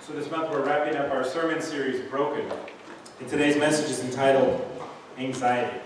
So this month we're wrapping up our sermon series, Broken. And today's message is entitled, Anxiety.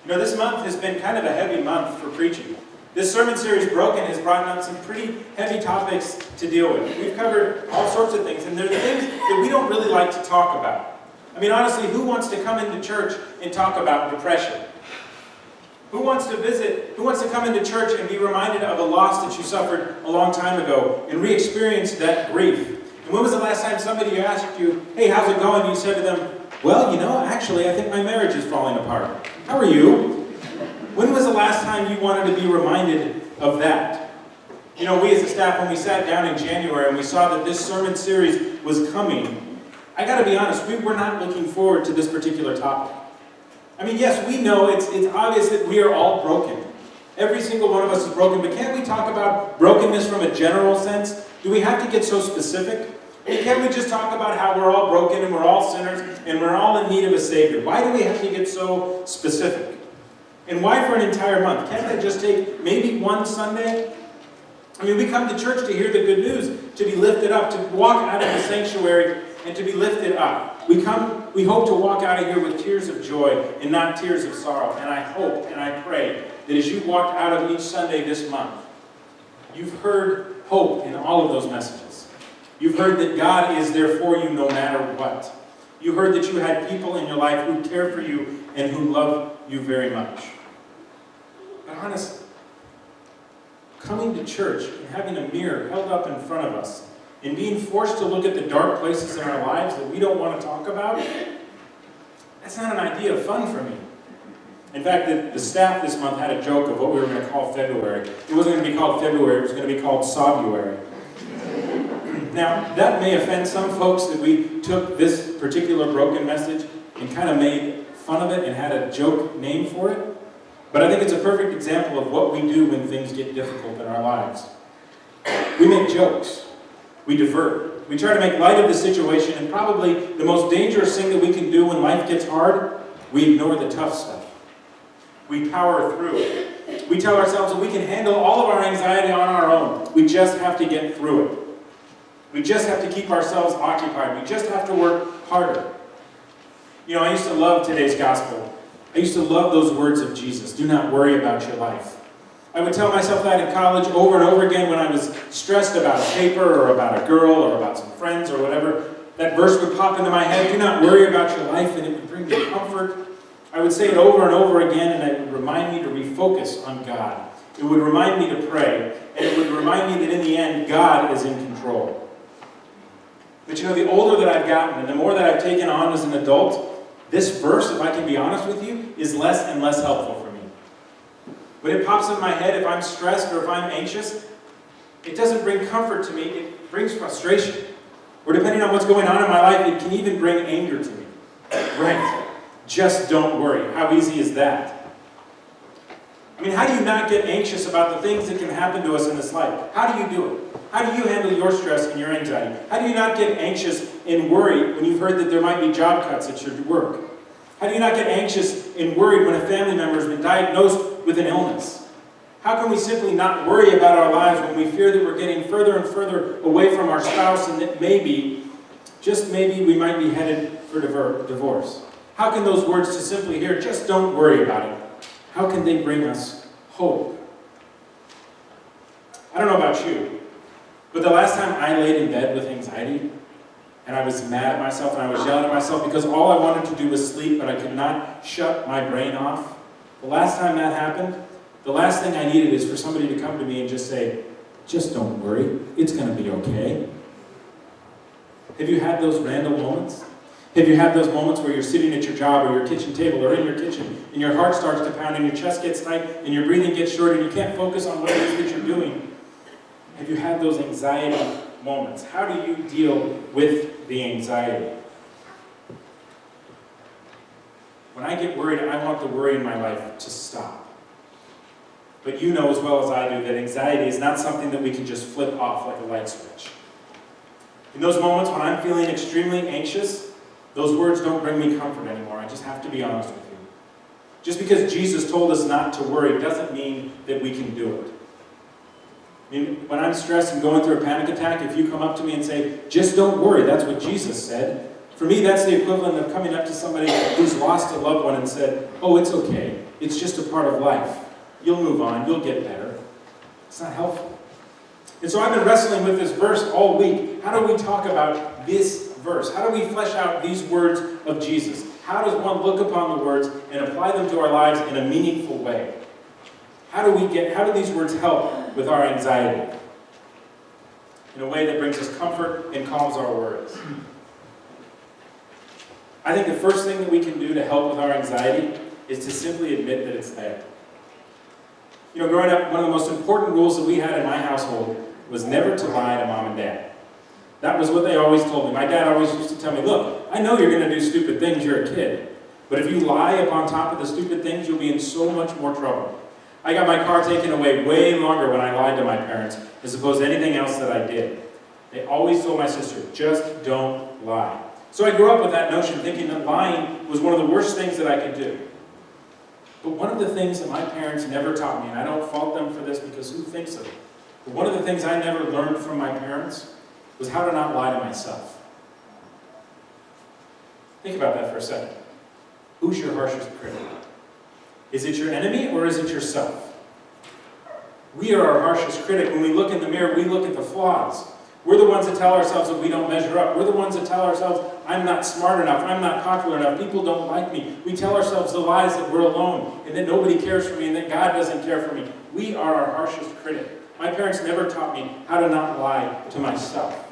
You know, this month has been kind of a heavy month for preaching. This sermon series, Broken, has brought up some pretty heavy topics to deal with. We've covered all sorts of things, and they're the things that we don't really like to talk about. I mean, honestly, who wants to come into church and talk about depression? Who wants to come into church and be reminded of a loss that you suffered a long time ago and re-experience that grief? And when was the last time somebody asked you, hey, how's it going? And you said to them, well, you know, actually, I think my marriage is falling apart. How are you? When was the last time you wanted to be reminded of that? You know, we as a staff, when we sat down in January and we saw that this sermon series was coming, I got to be honest, we were not looking forward to this particular topic. I mean, yes, we know it's obvious that we are all broken. Every single one of us is broken, but can't we talk about brokenness from a general sense? Do we have to get so specific? And can't we just talk about how we're all broken and we're all sinners and we're all in need of a Savior? Why do we have to get so specific? And why for an entire month? Can't that just take maybe one Sunday? I mean, we come to church to hear the good news, to be lifted up, to walk out of the sanctuary and to be lifted up. We hope to walk out of here with tears of joy and not tears of sorrow. And I hope and I pray that as you walk out of each Sunday this month, you've heard hope in all of those messages. You've heard that God is there for you no matter what. You heard that you had people in your life who care for you and who love you very much. But honestly, coming to church and having a mirror held up in front of us and being forced to look at the dark places in our lives that we don't want to talk about, that's not an idea of fun for me. In fact, the staff this month had a joke of what we were going to call February. It wasn't going to be called February, it was going to be called Sobuary. Now, that may offend some folks that we took this particular broken message and kind of made fun of it and had a joke name for it. But I think it's a perfect example of what we do when things get difficult in our lives. We make jokes. We divert. We try to make light of the situation, and probably the most dangerous thing that we can do when life gets hard, we ignore the tough stuff. We power through. We tell ourselves that we can handle all of our anxiety on our own. We just have to get through it. We just have to keep ourselves occupied. We just have to work harder. You know, I used to love today's gospel. I used to love those words of Jesus. Do not worry about your life. I would tell myself that in college over and over again when I was stressed about a paper or about a girl or about some friends or whatever. That verse would pop into my head. Do not worry about your life, and it would bring me comfort. I would say it over and over again, and it would remind me to refocus on God. It would remind me to pray, and it would remind me that in the end, God is in control. But you know, the older that I've gotten and the more that I've taken on as an adult, this verse, if I can be honest with you, is less and less helpful for me. When it pops in my head, if I'm stressed or if I'm anxious, it doesn't bring comfort to me, it brings frustration. Or depending on what's going on in my life, it can even bring anger to me. Right. Just don't worry. How easy is that? I mean, how do you not get anxious about the things that can happen to us in this life? How do you do it? How do you handle your stress and your anxiety? How do you not get anxious and worried when you've heard that there might be job cuts at your work? How do you not get anxious and worried when a family member has been diagnosed with an illness? How can we simply not worry about our lives when we fear that we're getting further and further away from our spouse and that maybe, just maybe, we might be headed for divorce? How can those words to simply hear, just don't worry about it, how can they bring us hope? I don't know about you, but the last time I laid in bed with anxiety, and I was mad at myself, and I was yelling at myself because all I wanted to do was sleep, but I could not shut my brain off. The last time that happened, the last thing I needed is for somebody to come to me and just say, just don't worry, it's going to be okay. Have you had those random moments? Have you had those moments where you're sitting at your job or your kitchen table or in your kitchen, and your heart starts to pound and your chest gets tight and your breathing gets short and you can't focus on what it is that you're doing? Have you had those anxiety moments? How do you deal with the anxiety? When I get worried, I want the worry in my life to stop. But you know as well as I do that anxiety is not something that we can just flip off like a light switch. In those moments when I'm feeling extremely anxious, those words don't bring me comfort anymore. I just have to be honest with you. Just because Jesus told us not to worry doesn't mean that we can do it. I mean, when I'm stressed and going through a panic attack, if you come up to me and say, just don't worry, that's what Jesus said. For me, that's the equivalent of coming up to somebody who's lost a loved one and said, oh, it's okay. It's just a part of life. You'll move on. You'll get better. It's not helpful. And so I've been wrestling with this verse all week. How do we talk about this verse? How do we flesh out these words of Jesus? How does one look upon the words and apply them to our lives in a meaningful way? How do these words help with our anxiety in a way that brings us comfort and calms our worries? I think the first thing that we can do to help with our anxiety is to simply admit that it's there. You know, growing up, one of the most important rules that we had in my household was never to lie to mom and dad. That was what they always told me. My dad always used to tell me, look, I know you're going to do stupid things, you're a kid. But if you lie upon top of the stupid things, you'll be in so much more trouble. I got my car taken away way longer when I lied to my parents as opposed to anything else that I did. They always told my sister, just don't lie. So I grew up with that notion, thinking that lying was one of the worst things that I could do. But one of the things that my parents never taught me, and I don't fault them for this because who thinks of it, but one of the things I never learned from my parents was how to not lie to myself. Think about that for a second. Who's your harshest critic? Is it your enemy or is it yourself? We are our harshest critic. When we look in the mirror, we look at the flaws. We're the ones that tell ourselves that we don't measure up. We're the ones that tell ourselves, I'm not smart enough, I'm not popular enough, people don't like me. We tell ourselves the lies that we're alone, and that nobody cares for me, and that God doesn't care for me. We are our harshest critic. My parents never taught me how to not lie to myself.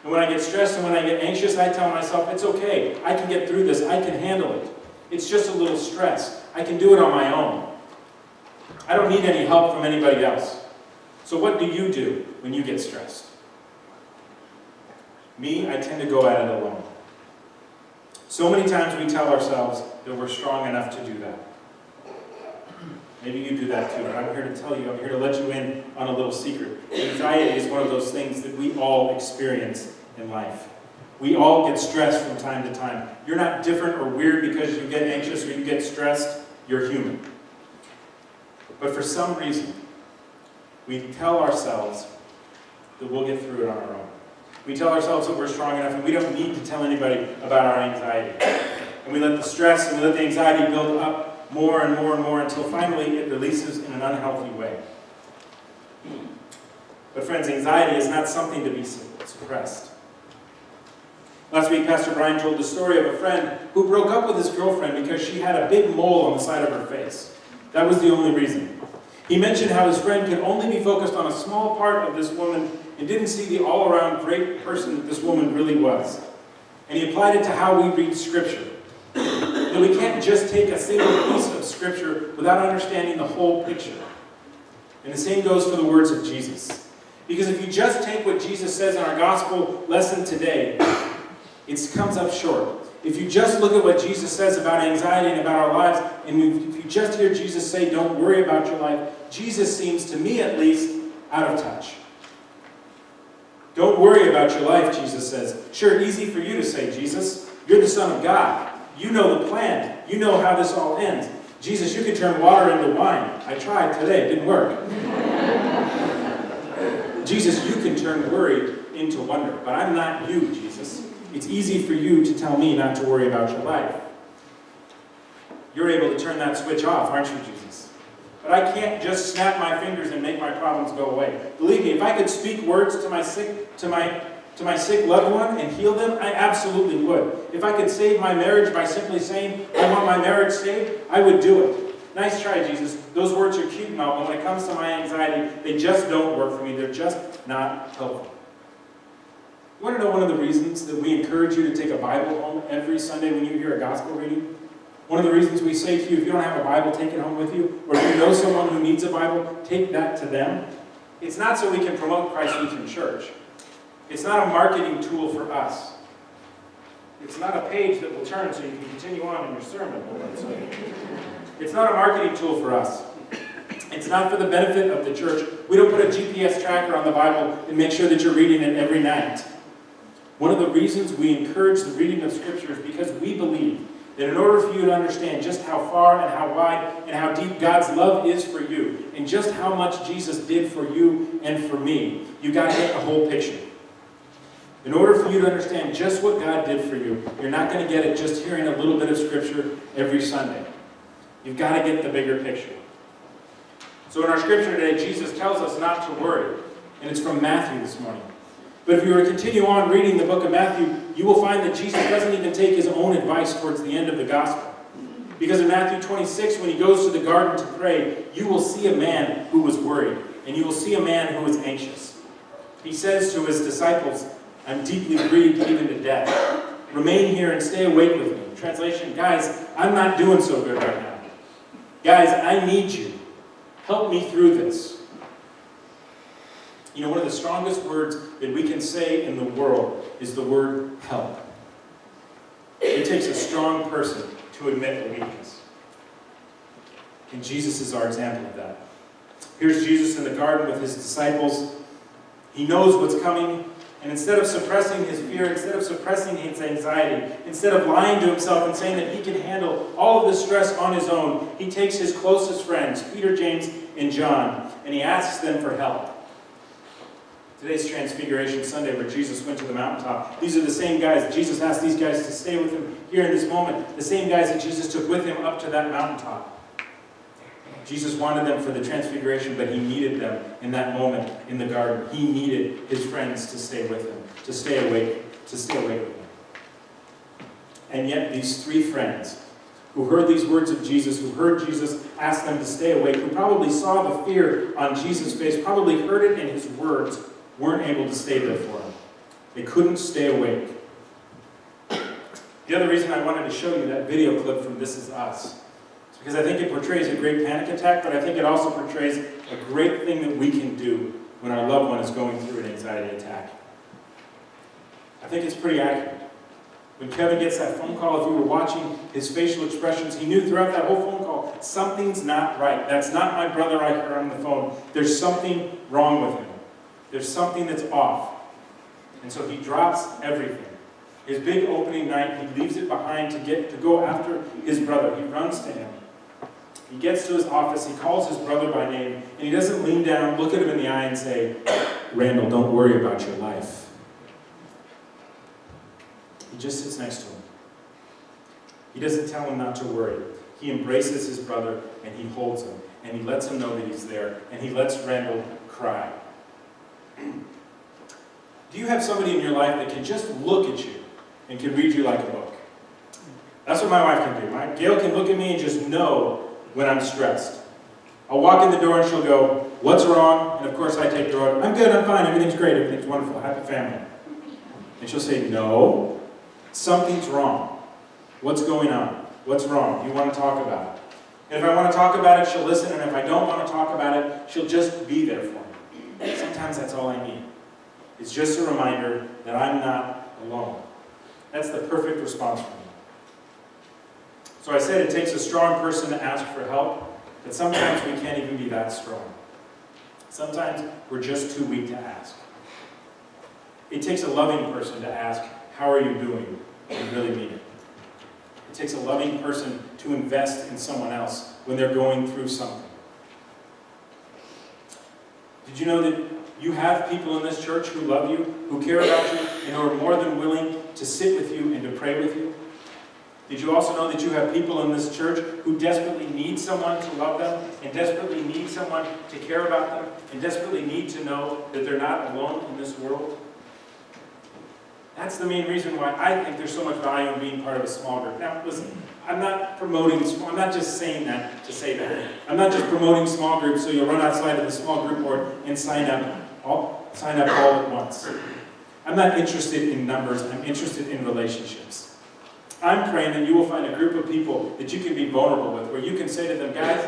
And when I get stressed and when I get anxious, I tell myself, it's okay, I can get through this, I can handle it. It's just a little stress. I can do it on my own. I don't need any help from anybody else. So what do you do when you get stressed? Me, I tend to go at it alone. So many times we tell ourselves that we're strong enough to do that. Maybe you do that too, but I'm here to tell you, I'm here to let you in on a little secret. Anxiety is one of those things that we all experience in life. We all get stressed from time to time. You're not different or weird because you get anxious or you get stressed. You're human. But for some reason, we tell ourselves that we'll get through it on our own. We tell ourselves that we're strong enough and we don't need to tell anybody about our anxiety. And we let the stress and we let the anxiety build up more and more and more until finally it releases in an unhealthy way. But friends, anxiety is not something to be suppressed. Last week, Pastor Brian told the story of a friend who broke up with his girlfriend because she had a big mole on the side of her face. That was the only reason. He mentioned how his friend could only be focused on a small part of this woman and didn't see the all-around great person that this woman really was. And he applied it to how we read Scripture. That we can't just take a single piece of Scripture without understanding the whole picture. And the same goes for the words of Jesus. Because if you just take what Jesus says in our gospel lesson today, it comes up short. If you just look at what Jesus says about anxiety and about our lives, and if you just hear Jesus say, don't worry about your life, Jesus seems, to me at least, out of touch. Don't worry about your life, Jesus says. Sure, easy for you to say, Jesus. You're the Son of God. You know the plan. You know how this all ends. Jesus, you can turn water into wine. I tried today. It didn't work. Jesus, you can turn worry into wonder. But I'm not you, Jesus. It's easy for you to tell me not to worry about your life. You're able to turn that switch off, aren't you, Jesus? But I can't just snap my fingers and make my problems go away. Believe me, if I could speak words to my sick loved one and heal them, I absolutely would. If I could save my marriage by simply saying, I want my marriage saved, I would do it. Nice try, Jesus. Those words are cute and all, but when it comes to my anxiety, they just don't work for me. They're just not helpful. You want to know one of the reasons that we encourage you to take a Bible home every Sunday when you hear a gospel reading? One of the reasons we say to you, if you don't have a Bible, take it home with you. Or if you know someone who needs a Bible, take that to them. It's not so we can promote Christ Lutheran Church. It's not a marketing tool for us. It's not a page that will turn so you can continue on in your sermon. It's not a marketing tool for us. It's not for the benefit of the church. We don't put a GPS tracker on the Bible and make sure that you're reading it every night. One of the reasons we encourage the reading of Scripture is because we believe that in order for you to understand just how far and how wide and how deep God's love is for you, and just how much Jesus did for you and for me, you've got to get the whole picture. In order for you to understand just what God did for you, you're not going to get it just hearing a little bit of Scripture every Sunday. You've got to get the bigger picture. So in our Scripture today, Jesus tells us not to worry, and it's from Matthew this morning. But if you were to continue on reading the book of Matthew, you will find that Jesus doesn't even take his own advice towards the end of the gospel. Because in Matthew 26, when he goes to the garden to pray, you will see a man who was worried, and you will see a man who was anxious. He says to his disciples, I'm deeply grieved even to death. Remain here and stay awake with me. Translation, guys, I'm not doing so good right now. Guys, I need you. Help me through this. You know, one of the strongest words that we can say in the world is the word help. It takes a strong person to admit a weakness. And Jesus is our example of that. Here's Jesus in the garden with his disciples. He knows what's coming, and instead of suppressing his fear, instead of suppressing his anxiety, instead of lying to himself and saying that he can handle all of this stress on his own, he takes his closest friends, Peter, James, and John, and he asks them for help. Today's Transfiguration Sunday, where Jesus went to the mountaintop, these are the same guys. Jesus asked these guys to stay with him here in this moment. The same guys that Jesus took with him up to that mountaintop. Jesus wanted them for the Transfiguration, but he needed them in that moment in the garden. He needed his friends to stay with him, to stay awake with him. And yet these three friends, who heard these words of Jesus, who heard Jesus ask them to stay awake, who probably saw the fear on Jesus' face, probably heard it in his words, weren't able to stay there for him. They couldn't stay awake. The other reason I wanted to show you that video clip from This Is Us is because I think it portrays a great panic attack, but I think it also portrays a great thing that we can do when our loved one is going through an anxiety attack. I think it's pretty accurate. When Kevin gets that phone call, if you were watching his facial expressions, he knew throughout that whole phone call, something's not right. That's not my brother I heard on the phone. There's something wrong with him. There's something that's off. And so he drops everything. His big opening night, he leaves it behind to go after his brother. He runs to him. He gets to his office, he calls his brother by name, and he doesn't lean down, look at him in the eye and say, Randall, don't worry about your life. He just sits next to him. He doesn't tell him not to worry. He embraces his brother and he holds him and he lets him know that he's there and he lets Randall cry. Do you have somebody in your life that can just look at you and can read you like a book? That's what my wife can do. Gail can look at me and just know when I'm stressed. I'll walk in the door and she'll go, what's wrong? And of course I take the road, I'm good, I'm fine, everything's great, everything's wonderful, happy family. And she'll say, no, something's wrong. What's going on? What's wrong? You want to talk about it. And if I want to talk about it, she'll listen, and if I don't want to talk about it, she'll just be there for me. Sometimes that's all I need. It's just a reminder that I'm not alone. That's the perfect response for me. So I said it takes a strong person to ask for help, but sometimes we can't even be that strong. Sometimes we're just too weak to ask. It takes a loving person to ask, how are you doing? And really mean it. It takes a loving person to invest in someone else when they're going through something. Did you know that you have people in this church who love you, who care about you, and who are more than willing to sit with you and to pray with you? Did you also know that you have people in this church who desperately need someone to love them, and desperately need someone to care about them, and desperately need to know that they're not alone in this world? That's the main reason why I think there's so much value in being part of a small group. Now, listen, I'm not just saying that to say that. I'm not just promoting small groups so you'll run outside of the small group board and sign up all at once. I'm not interested in numbers, I'm interested in relationships. I'm praying that you will find a group of people that you can be vulnerable with, where you can say to them, guys,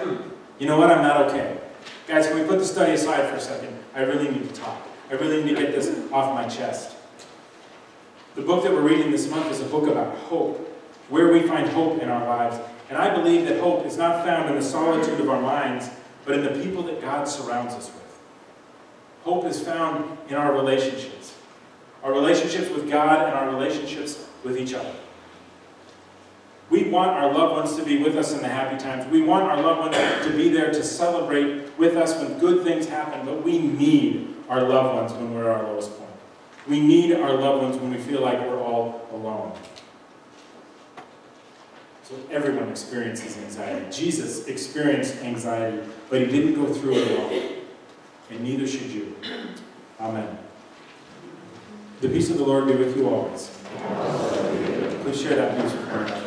you know what, I'm not okay. Guys, can we put the study aside for a second? I really need to talk. I really need to get this off my chest. The book that we're reading this month is a book about hope, where we find hope in our lives. And I believe that hope is not found in the solitude of our minds, but in the people that God surrounds us with. Hope is found in our relationships with God and our relationships with each other. We want our loved ones to be with us in the happy times. We want our loved ones to be there to celebrate with us when good things happen, but we need our loved ones when we're at our lowest point. We need our loved ones when we feel like we're all alone. So everyone experiences anxiety. Jesus experienced anxiety, but he didn't go through it alone. And neither should you. Amen. The peace of the Lord be with you always. Please share that peace with one another.